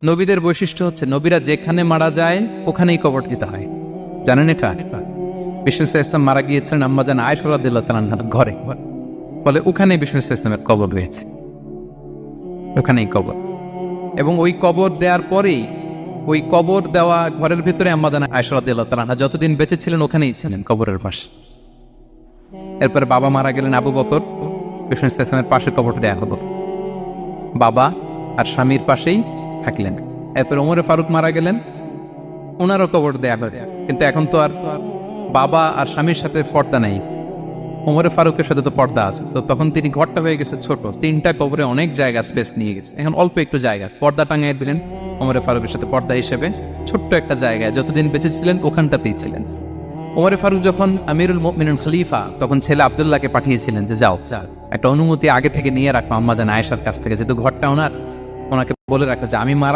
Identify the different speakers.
Speaker 1: নবীদের বৈশিষ্ট্য হচ্ছে নবীরা যেখানে মারা যায় ওখানেই কবর দিতে হয়। জানেন এটা? বিষ্ণু ইসলাম মারা গিয়েছিলেন আম্মাজান আয়েশা রাদিয়াল্লাহু তাআলার ঘরে, ফলে ওখানে বিষ্ণু ইসলামের কবর রয়েছে, ওখানেই কবর। এবং ওই কবর দেওয়ার পরেই ওই কবর দেওয়া ঘরের ভিতরে আম্মাজান আয়েশা রাদিয়াল্লাহু তাআলা যতদিন বেঁচে ছিলেন ওখানেই ছিলেন, কবরের পাশে। এরপরে বাবা মারা গেলেন আবু বকর, বিষ্ণু ইসলামের পাশে কবর দেয়া হলো, বাবা আর স্বামীর পাশেই থাকলেন। এরপর ওমরে ফারুক মারা গেলেন, ওনারও কবর দেয়া হলো। কিন্তু এখন তো আর বাবা আর স্বামীর সাথে পর্দা নাই, ওমরে ফারুকের সাথে তো পর্দা আছে। তো তখন তিনি ঘরটা হয়ে গেছে ছোট, 3টা কবরে অনেক জায়গা স্পেস নিয়ে গেছে। এখন অল্প একটু জায়গা পর্দা টাঙিয়ে দিলেন ওমরে ফারুকের সাথে পর্দা হিসেবে, ছোট্ট একটা জায়গায় যতদিন বেঁচে ছিলেন ওখানটাতেই ছিলেন। ওমরে ফারুক যখন আমিরুল মুমিনিন খলিফা, তখন ছেলে আব্দুল্লাহকে পাঠিয়েছিলেন যে যাও একটা অনুমতি আগে থেকে নিয়ে রাখো আম্মাজান আয়েশার কাছ থেকে, যেহেতু ঘরটা ওনার, ওনাকে বলে রাখো যে আমি মারা